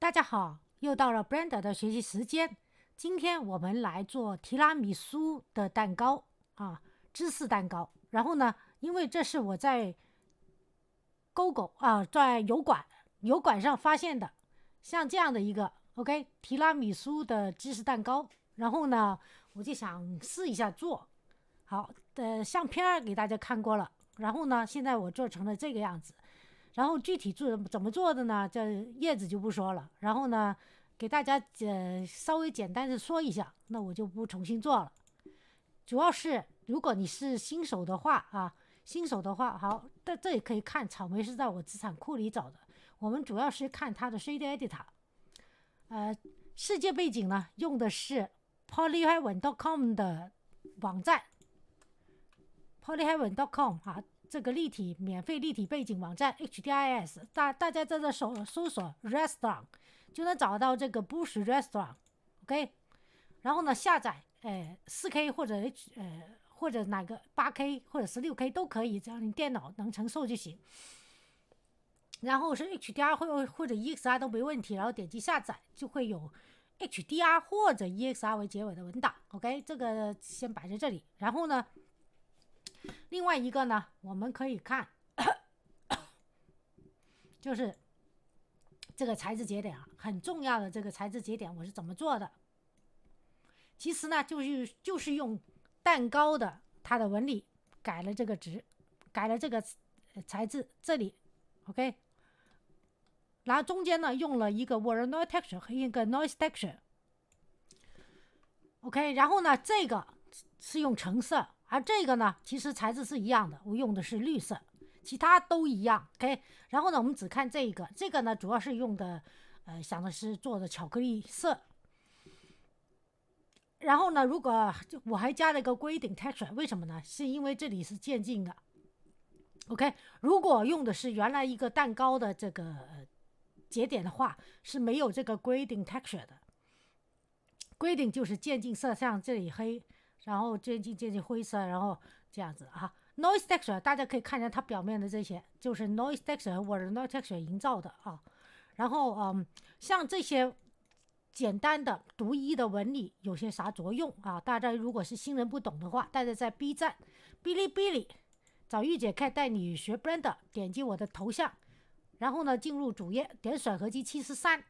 大家好，又到了 Brenda 的学习时间。今天我们来做提拉米苏的蛋糕啊，芝士蛋糕。然后呢，因为这是我在在油管上发现的，像这样的一个 OK 提拉米苏的芝士蛋糕。然后呢，我就想试一下做。好的，相片给大家看过了。然后呢，现在我做成了这个样子。然后具体怎么做的呢？这叶子就不说了。然后呢，给大家稍微简单的说一下，那我就不重新做了。主要是如果你是新手的话，好，这里可以看草莓是在我资产库里找的。我们主要是看它的 Shade Editor。世界背景呢，用的是 polyheaven.com 的网站 polyheaven.com 啊。这个免费立体背景网站 HDIS， 大家在这搜索 restaurant 就能找到这个 Bush Restaurant OK。 然后呢，下载4K 或者哪个 8K 或者 16K 都可以，只要你电脑能承受就行。然后是 HDR 或者 EXR 都没问题，然后点击下载就会有 HDR 或者 EXR 为结尾的文档 OK。 这个先摆在这里。然后呢，另外一个呢，我们可以看就是这个材质节点很重要的这个材质节点我是怎么做的。其实呢，就是用蛋糕的它的纹理改了这个值，改了这个材质这里 OK。 然后中间呢用了一个 Voronoi texture 和一个 Noise texture OK。 然后呢，这个是用橙色，而这个呢其实材质是一样的，我用的是绿色，其他都一样 OK。 然后呢，我们只看这个呢主要是用的想的是做的巧克力色。然后呢，如果我还加了一个 grading texture， 为什么呢？是因为这里是渐进的 OK。 如果用的是原来一个蛋糕的这个节点的话，是没有这个 grading texture 的。 grading 就是渐进色，像这里黑，然后渐进灰色，然后这样子啊。noise texture 大家可以看见它表面的这些就是 noise texture 和 Voronoi texture 营造的啊。然后像这些简单的独一的纹理有些啥作用啊？大家如果是新人不懂的话，大家在 B 站、哔哩哔哩找御姐开带你学 Blender， 点击我的头像，然后呢进入主页，点甩合机73，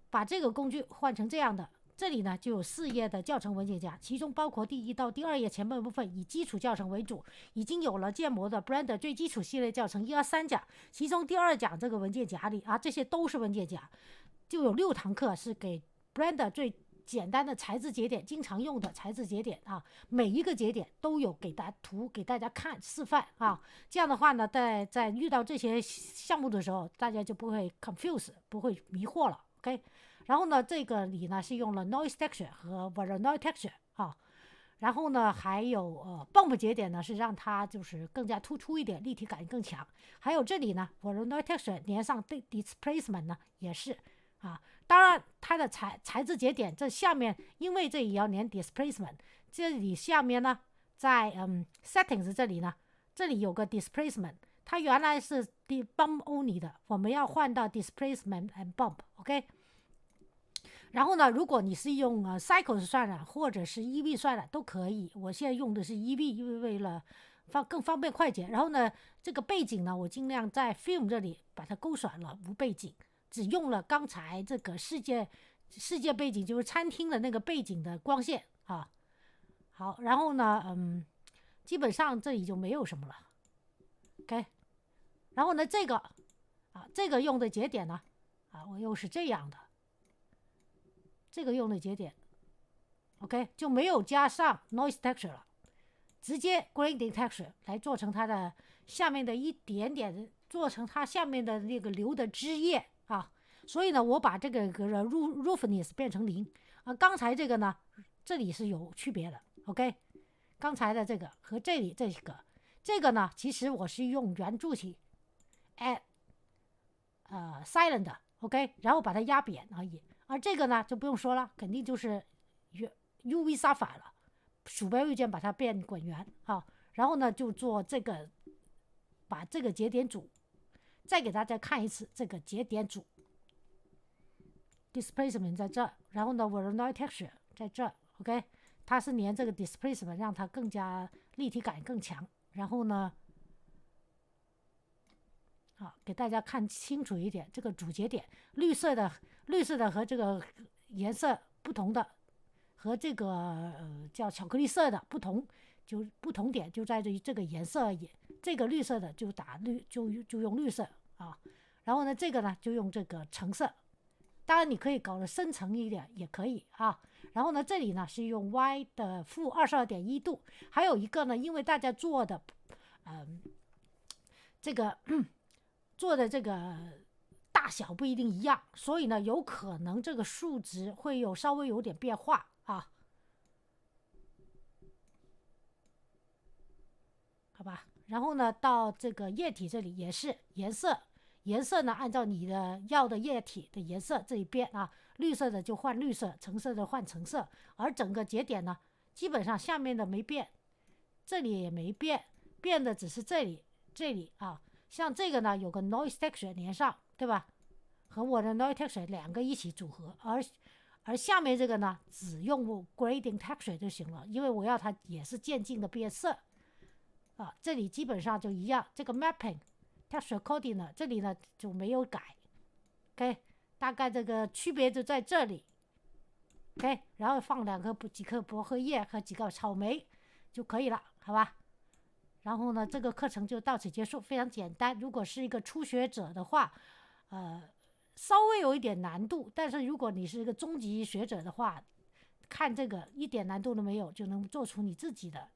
把这个工具换成这样的。这里呢就有4页的教程文件夹，其中包括第1到第2页前半部分以基础教程为主，已经有了建模的 Blender 最基础系列教程1、2、3讲，其中第2讲这个文件夹里啊，这些都是文件夹，就有6堂课是给 Blender 最简单的材质节点，经常用的材质节点啊，每一个节点都有给大家看示范啊。这样的话呢，在遇到这些项目的时候，大家就不会 confuse， 不会迷惑了 OK。然后呢，这个里呢是用了 noise texture 和 Voronoi texture 啊。然后呢，还有bump 节点呢是让它就是更加突出一点，立体感更强。还有这里呢 Voronoi texture 连上 displacement 呢也是啊。当然它的材质节点这下面，因为这里要连 displacement， 这里下面呢在settings 这里呢，这里有个 displacement， 它原来是 bump only 的，我们要换到 displacement and bump OK。然后呢，如果你是用Cycles 渲染或者是 EV 渲染都可以，我现在用的是 EV， 因为为了更方便快捷。然后呢，这个背景呢，我尽量在 Film 这里把它勾选了无背景，只用了刚才这个世界背景，就是餐厅的那个背景的光线啊。好，然后呢，基本上这里就没有什么了 OK。 然后呢，这个用的节点呢我又是这样的，这个用的节点 OK 就没有加上 noise texture 了，直接 grading texture 来做成它的下面的一点点，做成它下面的那个流的汁液啊。所以呢，我把这个 roughness 变成0刚才这个呢，这里是有区别的 OK。 刚才的这个和这里这个呢，其实我是用圆柱体 add silent OK， 然后把它压扁而已。而这个呢就不用说了，肯定就是 UV 杀法了，鼠标右键把它变滚圆啊。然后呢就做这个，把这个节点组再给大家看一次这个节点组 displacement 在这，然后呢 Voronoi texture 在这 OK， 它是连这个 displacement 让它更加立体感更强，然后呢给大家看清楚一点，这个主节点绿色的和这个颜色不同的，和这个叫巧克力色的不同，就不同点就在于这个颜色而已。这个绿色的就打绿，就用绿色然后呢这个呢就用这个橙色，当然你可以搞得深层一点也可以然后呢这里呢是用 Y 的-22.1度，还有一个呢，因为大家做的这个做的这个大小不一定一样，所以呢有可能这个数值会稍微有点变化好吧。然后呢到这个液体这里也是颜色呢按照你的要的液体的颜色这里变绿色的就换绿色，橙色的换橙色，而整个节点呢基本上下面的没变，这里也没变，变的只是这里像这个呢有个 noise texture 连上，对吧？和我的 noise texture 两个一起组合，而下面这个呢只用 grading texture 就行了，因为我要它也是渐进的变色这里基本上就一样。这个 mapping texture coding 呢这里呢就没有改 OK， 大概这个区别就在这里 OK， 然后放几颗薄荷叶和几个草莓就可以了，好吧？然后呢这个课程就到此结束，非常简单。如果是一个初学者的话稍微有一点难度，但是如果你是一个中级学者的话，看这个一点难度都没有，就能做出你自己的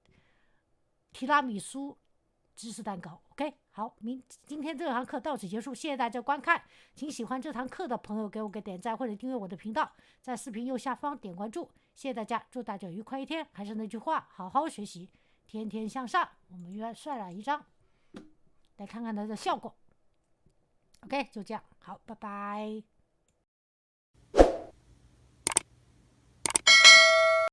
提拉米苏芝士蛋糕 OK。 好，今天这堂课到此结束，谢谢大家观看。请喜欢这堂课的朋友给我个点赞或者订阅我的频道，在视频右下方点关注。谢谢大家，祝大家愉快一天。还是那句话，好好学习，天天向上。我们再来一张，来看看它的效果。OK， 就这样，好，拜拜。